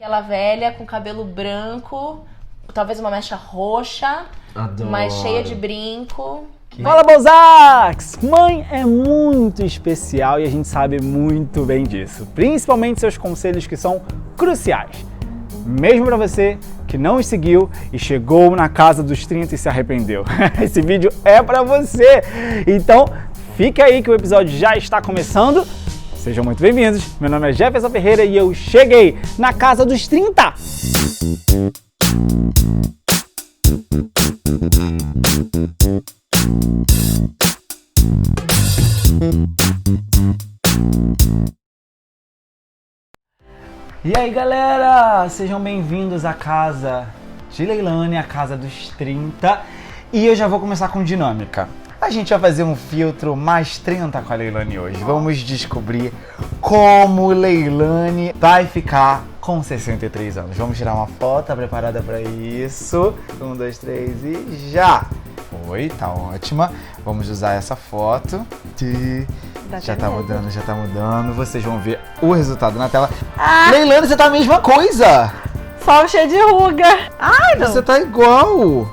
Aquela velha com cabelo branco, talvez uma mecha roxa, Adoro. mas cheia de brinco. Fala, Balzacs! Mãe é muito especial e a gente sabe muito bem disso. Principalmente seus conselhos que são cruciais. Mesmo para você que não os seguiu e chegou na casa dos 30 e se arrependeu. Esse vídeo é para você! Então, fica aí que o episódio já está começando. Sejam muito bem-vindos. Meu nome é Jefferson Ferreira e eu cheguei na casa dos 30! E aí, galera, sejam bem-vindos à casa de Leilane, a casa dos 30. E eu já vou começar com dinâmica. A gente vai fazer um filtro mais 30 com a Leilane hoje. Vamos descobrir como Leilane vai ficar com 63 anos. Vamos tirar uma foto, tá preparada para isso? 1, 2, 3 e já! Oi, tá ótima. Vamos usar essa foto. Já tá mudando, já tá mudando. Vocês vão ver o resultado na tela. Leilane, você tá a mesma coisa! Só cheio de ruga. Ai, não. Você tá igual!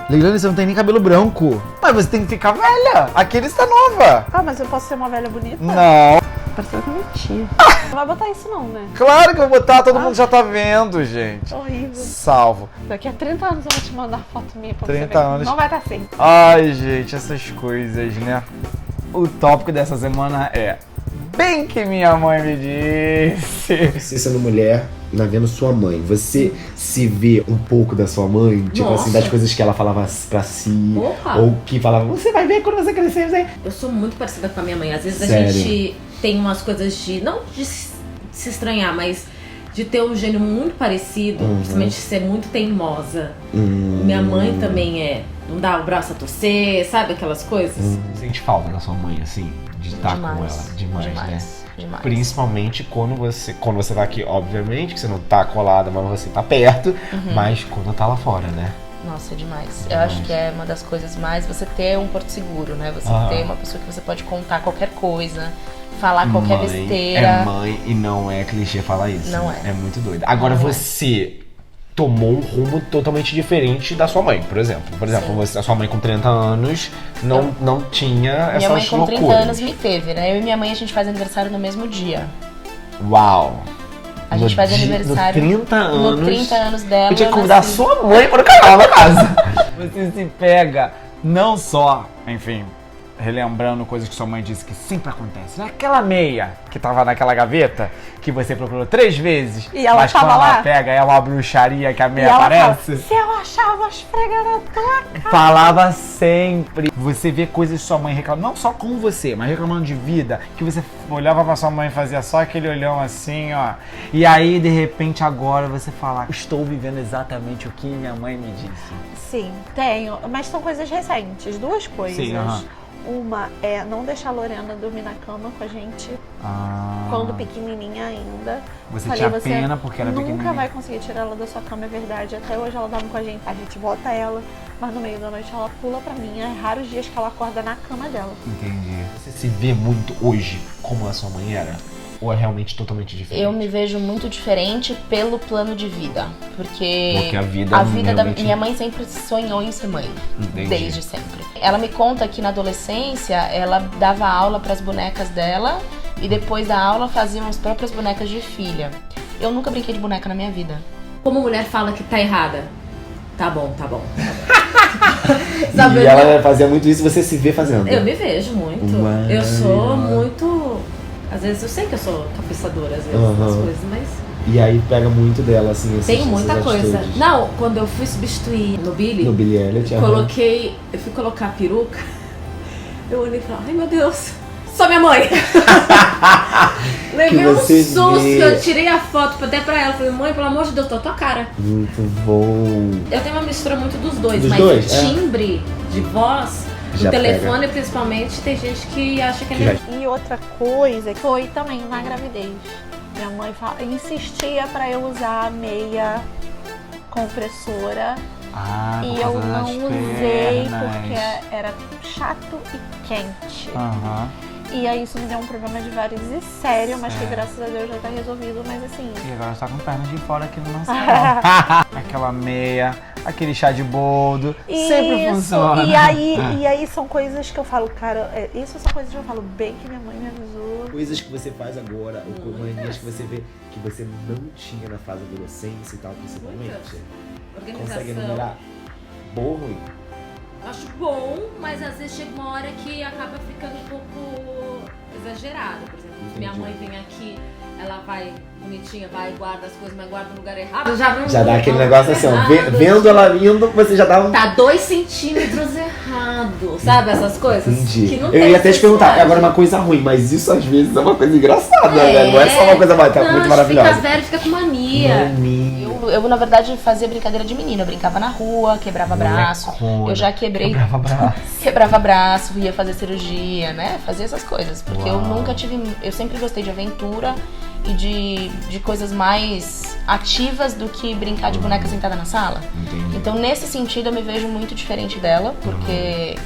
Leilane, você não tem nem cabelo branco. Mas você tem que ficar velha. Aqui ele está nova. Ah, mas eu posso ser uma velha bonita? Não. Pareceu com mentira. Não vai botar isso não, né? Claro que eu vou botar, todo mundo já tá vendo, gente. Horrível. Salvo. Daqui a 30 anos eu vou te mandar foto minha pra 30 você ver. anos. Não vai estar assim. Ai, gente, essas coisas, né? O tópico dessa semana é bem que minha mãe me disse. Você sendo mulher, vendo sua mãe, você se vê um pouco da sua mãe? Tipo Nossa. assim, das coisas que ela falava pra si, Opa. ou que falava, você vai ver quando você crescer, você... Eu sou muito parecida com a minha mãe. Às vezes Sério? a gente tem umas coisas de, não de se estranhar, mas de ter um gênio muito parecido, principalmente ser muito teimosa. Minha mãe também é, não dá o braço a torcer, sabe aquelas coisas? Sente falta da sua mãe, assim, de estar com Demais, ela demais, né? Demais. Principalmente quando você tá aqui, obviamente, que você não tá colada, mas você tá perto, mas quando tá lá fora, né? Nossa, é demais. Eu acho que é uma das coisas mais, você ter um porto seguro, né? Você ter uma pessoa que você pode contar qualquer coisa, falar qualquer Mãe besteira. é mãe e não é clichê falar isso. Não é. É muito doido. Agora Não é. você tomou um rumo totalmente diferente da sua mãe, por exemplo. Por exemplo, Sim. a sua mãe com 30 anos não tinha essas Minha mãe com 30 loucuras. anos me teve, né? Eu e minha mãe, a gente faz aniversário no mesmo dia. Uau! A gente faz aniversário no 30 anos. no 30 anos dela. Eu tinha que eu convidar nasci. sua mãe para o canal da casa. Você se pega não só, enfim, relembrando coisas que sua mãe disse que sempre acontece. Naquela meia que tava naquela gaveta, que você procurou 3 vezes, E ela mas tava quando ela lá? pega, é uma bruxaria que a E meia ela aparece. fala, se eu achar, eu vou esfregar na tua cara. Falava sempre. Você vê coisas de sua mãe reclamando, não só com você, mas reclamando de vida, que você olhava pra sua mãe e fazia só aquele olhão assim, ó. E aí, de repente, agora você fala, estou vivendo exatamente o que minha mãe me disse. Sim, tenho. Mas são coisas recentes. 2 coisas. Sim, aham. Uma é não deixar a Lorena dormir na cama com a gente quando pequenininha ainda. Você Falei, tinha pena porque era nunca pequenininha. vai conseguir tirar ela da sua cama, é verdade. Até hoje ela dorme com a gente bota ela, mas no meio da noite ela pula pra mim. É raros dias que ela acorda na cama dela. Entendi. Você se vê muito hoje como a sua mãe era? Ou é realmente totalmente diferente? Eu me vejo muito diferente pelo plano de vida. Porque a vida da realmente- minha mãe sempre sonhou em ser mãe. Entendi. Desde sempre. Ela me conta que na adolescência ela dava aula para as bonecas dela e depois da aula faziam as próprias bonecas de filha. Eu nunca brinquei de boneca na minha vida. Como mulher fala que tá errada. Tá bom, tá bom. Sabe, E ela fazia muito isso, você se vê fazendo. eu me vejo muito. Uau. Eu sou muito... Às vezes eu sei que eu sou cabeçadora, às vezes, nas coisas, mas... E aí pega muito dela, assim, essas, Tenho muita essas coisa. atitudes. Não, quando eu fui substituir no Billy, No Billy Elliot, eu fui colocar a peruca, eu olhei e falei, ai meu Deus, sou minha mãe! Levei Que um você susto, vê. eu tirei a foto até pra ela, falei, mãe, pelo amor de Deus, tô a tua cara. Muito bom. Eu tenho uma mistura muito dos dois, Dos mas dois, o timbre de voz, Já no telefone principalmente, tem gente que acha que é minha. E outra coisa foi também na gravidez. Minha mãe insistia pra eu usar a meia compressora Ah, e por eu causa não das usei pernas. porque era chato e quente. Aham. E aí isso me deu um problema de varizes sério, mas que graças a Deus já tá resolvido, mas assim... E agora você tá com perna de fora aqui no nosso canal. Aquela meia, aquele chá de boldo, sempre Isso. funciona. E aí são coisas que eu falo, cara, isso são coisas que eu falo, bem que minha mãe me avisou. Coisas que você faz agora, ou manias que você vê que você não tinha na fase da adolescência e tal, principalmente. Consegue enumerar? Bom ou ruim? Acho bom, mas às vezes chega uma hora que acaba ficando um pouco exagerado. Por exemplo, se minha mãe vem aqui, ela vai bonitinha, vai e guarda as coisas, mas guarda no lugar errado. Já dá aquele negócio assim, ó, vendo ela vindo, você já dá um... Tá 2 centímetros errado, sabe? Essas coisas. Entendi. Que não Eu tem ia até te perguntar, necessidade. agora uma coisa ruim, mas isso às vezes é uma coisa engraçada, né? Não é só uma coisa muito maravilhosa. Fica velho, fica com mania. Eu, na verdade, fazia brincadeira de menina. Eu brincava na rua, quebrava braço. Eu já quebrei. Quebrava braço. Quebrava braço, ia fazer cirurgia, né? Fazia essas coisas. Porque eu nunca tive. Eu sempre gostei de aventura e de coisas mais ativas do que brincar de boneca sentada na sala. Entendi. Então, nesse sentido, eu me vejo muito diferente dela, porque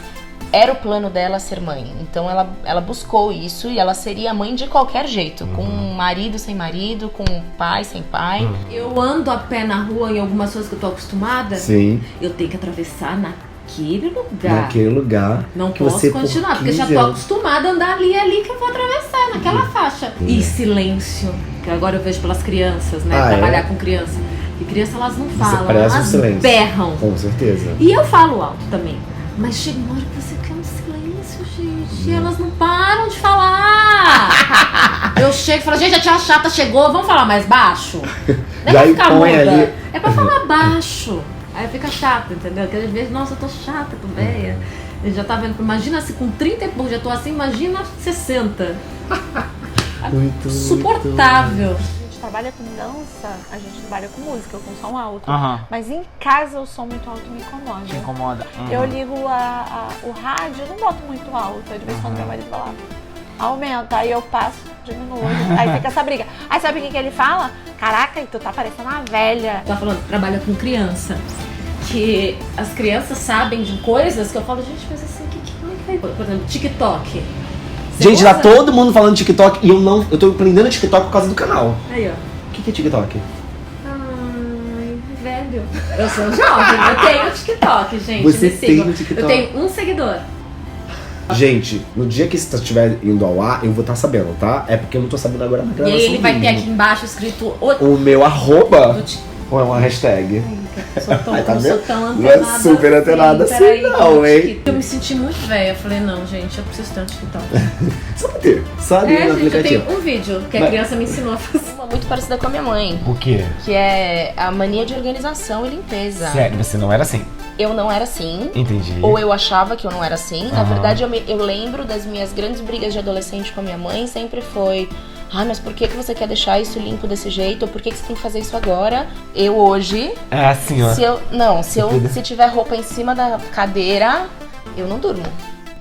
era o plano dela ser mãe. Então, ela buscou isso e ela seria mãe de qualquer jeito. Com marido sem marido, com pai sem pai. Eu ando a pé na rua em algumas coisas que eu tô acostumada. Sim, Eu tenho que atravessar naquele lugar. naquele lugar. Não que você, posso por continuar, porque 15 já tô anos- acostumada a andar ali que eu vou atravessar, naquela faixa. E silêncio, que agora eu vejo pelas crianças, né? Ah, trabalhar é? com criança. E criança, elas não falam, preza o elas silêncio. berram. Com certeza. E eu falo alto também. Mas chega uma hora que você quer um silêncio, gente. E elas não param de falar. Eu chego e falo, gente, a tia chata chegou, vamos falar mais baixo? Não é Já pra ficar impõe muda, ali. é pra falar baixo. Aí fica chato, entendeu? Porque às vezes, nossa, eu tô chata, tô velha. Ele já tá vendo, imagina se com 30 e pouco já tô assim, imagina 60. Muito Suportável. A gente trabalha com dança, a gente trabalha com música, com som alto. Aham. Mas em casa o som muito alto me incomoda. Te incomoda. Eu ligo o rádio, eu não boto muito alto. Aí de vez em quando meu marido vai lá, aumenta, aí eu passo, diminuo. Aí fica essa briga. Aí sabe o que ele fala? Caraca, e tu tá parecendo uma velha. Tá falando, trabalha com criança. Que as crianças sabem de coisas que eu falo, gente, mas assim, como é que vai? Por exemplo, TikTok. Você Gente, tá usa? todo mundo falando TikTok e eu tô aprendendo TikTok por causa do canal. Aí, ó. O que é TikTok? Ai, velho. Eu sou jovem, eu tenho TikTok, gente. Você me sigam. tem o TikTok? Eu tenho um seguidor. Gente, no dia que isso estiver indo ao ar, eu vou estar sabendo, tá? É porque eu não tô sabendo agora na E gravação. aí ele vai ter mesmo. aqui embaixo escrito O meu arroba do TikTok. ou é uma hashtag? Sou tão, Ai, tá não sou vendo? tão Não é antenada super antenada assim, peraí, não, hein? TikTok. Eu me senti muito velha. Eu falei, não, gente, eu preciso ter um TikTok. Sabe ter? Sabe no Gente, eu aplicativo. tenho um vídeo que a Mas- criança me ensinou a fazer. Uma muito parecida com a minha mãe, O quê? que é a mania de organização e limpeza. Sério, você não era assim. Eu não era assim. Entendi. Ou eu achava que eu não era assim. Na Aham. verdade, eu lembro das minhas grandes brigas de adolescente com a minha mãe. Sempre foi... Ai, mas por que você quer deixar isso limpo desse jeito? Ou por que você tem que fazer isso agora? Eu hoje... É assim, ó. Se tiver roupa em cima da cadeira, eu não durmo.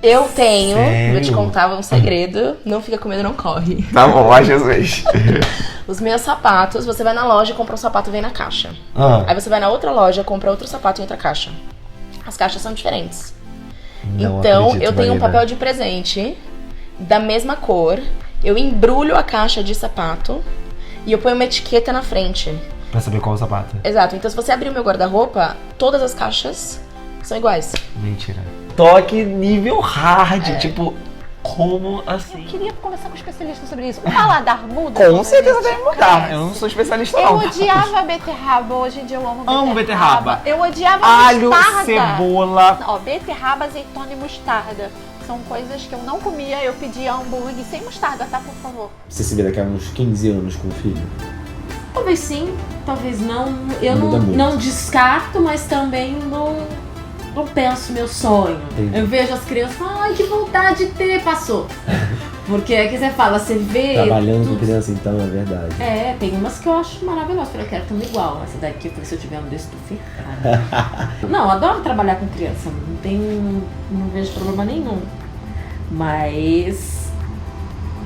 Eu tenho... Sério? Vou te contar um segredo. Não fica com medo, não corre. Tá bom, ó, Jesus. Os meus sapatos, você vai na loja, compra um sapato e vem na caixa. Ah, Aí você vai na outra loja, compra outro sapato em outra caixa. As caixas são diferentes. não Então, acredito, eu tenho um Marina. papel de presente da mesma cor. Eu embrulho a caixa de sapato e eu ponho uma etiqueta na frente. Pra saber qual é o sapato. Exato. Então, se você abrir o meu guarda-roupa, todas as caixas são iguais. Mentira. Toque nível hard, É. tipo, como assim? Eu queria conversar com um especialista sobre isso. O paladar muda? Com quando a certeza gente deve mudar. cresce. Eu não sou especialista, Eu não. odiava beterraba, hoje em dia eu amo beterraba. Amo beterraba. Eu odiava Alho, mostarda. cebola. Ó, beterraba, azeitona e mostarda. São coisas que eu não comia, eu pedia hambúrguer sem mostarda, tá, por favor? Você se vê daqui a uns 15 anos com o filho? Talvez sim, talvez não. Eu Muda muito. não descarto, mas também não penso meu sonho. Entendi. Eu vejo as crianças, ai, que vontade de ter, passou. Porque é que você fala, você vê. Trabalhando com tudo. criança, então, é verdade. É, tem umas que eu acho maravilhosas. Eu falei, eu quero ter uma igual. Essa daqui, eu falei, se eu tiver um desse, tô ferrada. Não, eu adoro trabalhar com criança. Não vejo problema nenhum. Mas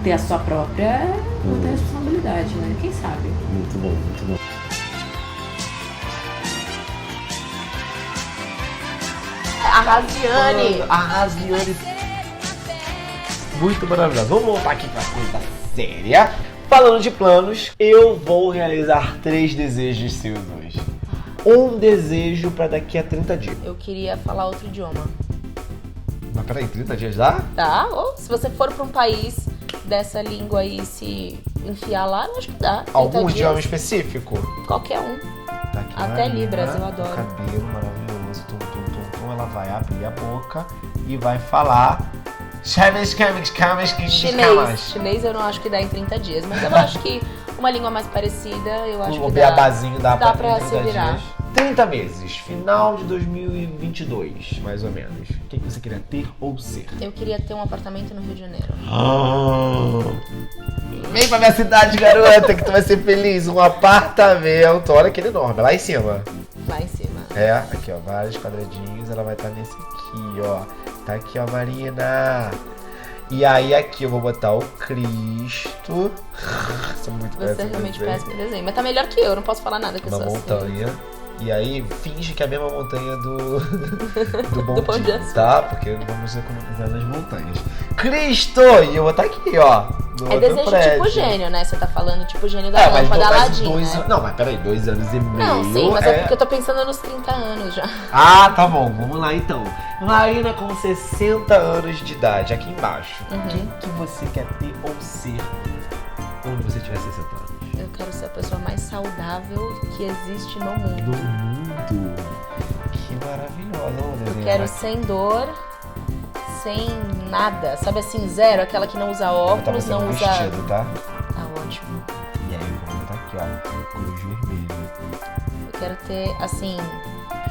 ter a sua própria é outra responsabilidade, né? Quem sabe? Muito bom, muito bom. A Rasiane. A Rasiane. Muito maravilhosa. Vamos voltar aqui pra coisa séria. Falando de planos, eu vou realizar 3 desejos seus hoje. Um desejo pra daqui a 30 dias. Eu queria falar outro idioma. Mas peraí, 30 dias dá? Tá? Ou se você for pra um país dessa língua aí se enfiar lá, eu acho que dá. 30 Algum dias, idioma específico? Qualquer um. Tá aqui, Até Marina, Libras, eu adoro. O cabelo maravilhoso, tum, tum, tum, tum. Ela vai abrir a boca e vai falar chinês. Chinês eu não acho que dá em 30 dias, mas eu acho que uma língua mais parecida, eu acho O que dá. beabazinho dá Dá pra pra 30 se virar. dias. 30 meses, final de 2022, mais ou menos. O que você queria ter ou ser? Eu queria ter um apartamento no Rio de Janeiro. Vem pra minha cidade, garota, que tu vai ser feliz. Um apartamento, olha aquele enorme, lá em cima. Lá em cima. É, aqui ó, vários quadradinhos, ela vai estar nesse aqui, ó. Tá aqui, ó, Marina. E aí aqui eu vou botar o Cristo. Sou muito Você é realmente péssimo em desenho. Mas tá melhor que eu não posso falar nada que eu Uma sou assim. montanha. E aí finge que é a mesma montanha do Bom Do Pão de Dia, Açúcar. tá? Porque vamos economizar nas montanhas. Cristo! E eu vou estar aqui, ó. No É outro desejo prédio. tipo gênio, né? Você tá falando tipo gênio da É, mas lâmpada, faz Aladdin, 2 né? anos. Não, mas peraí, 2 anos e meio. Não, sim, mas é porque eu tô pensando nos 30 anos já. Ah, tá bom, vamos lá então. Marina com 60 anos de idade, aqui embaixo. Uhum. Quem que você quer ter ou ser quando você tiver 60 anos? Eu quero ser a pessoa mais saudável que existe no mundo. No mundo? Que maravilhosa, vamos Eu desenhar quero aqui. sem dor, sem nada. Sabe assim, zero? Aquela que não usa Vou botar óculos, você não no usa... vestido, tá? Tá ótimo. E aí eu vou botar aqui, ó, cruz vermelha. Eu quero ter, assim...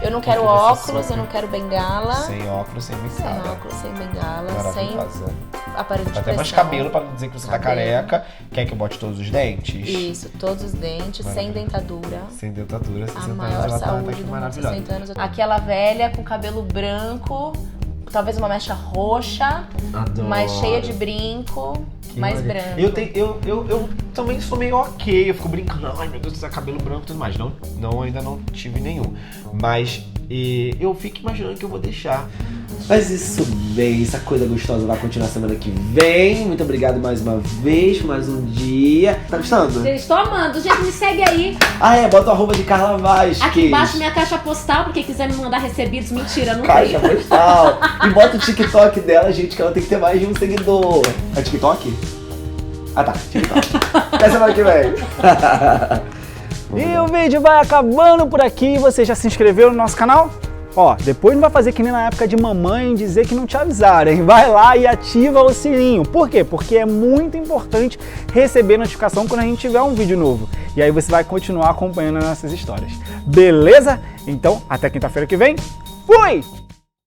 Eu não quero que você óculos, sofre? eu não quero bengala. Sem óculos, sem Sem bengala. óculos, sem bengala, sem Maravilhosa. aparelho de Até mais pressão. cabelo pra não dizer que você tá Cabelo. careca. Quer que eu bote todos os dentes? Isso, todos os dentes, sem Maravilha. dentadura. Sem dentadura, 60 A anos, maior ela tá saúde aqui do mundo, maravilhosa. 60 anos. Aquela velha com cabelo branco, talvez uma mecha roxa, Adoro. mais cheia de brinco, Que mais maravilha. branco. Eu também sou meio ok, eu fico brincando, ai meu Deus, cabelo branco e tudo mais. Não, ainda não tive nenhum. Mas eu fico imaginando que eu vou deixar. Mas isso bem, essa coisa gostosa vai continuar semana que vem. Muito obrigado mais uma vez, por mais um dia. Tá gostando? Estou amando. Gente, me segue aí. Ah é, bota o arroba de Carla Vasquez. Aqui embaixo minha caixa postal, porque quiser me mandar recebidos. Mentira, não Caixa tem. postal. E bota o TikTok dela, gente, que ela tem que ter mais de um seguidor. É TikTok? Ah tá, TikTok. Até semana que vem. E o vídeo vai acabando por aqui. Você já se inscreveu no nosso canal? Ó, depois não vai fazer que nem na época de mamãe dizer que não te avisaram, hein? Vai lá e ativa o sininho. Por quê? Porque é muito importante receber notificação quando a gente tiver um vídeo novo. E aí você vai continuar acompanhando as nossas histórias. Beleza? Então, até quinta-feira que vem. Fui!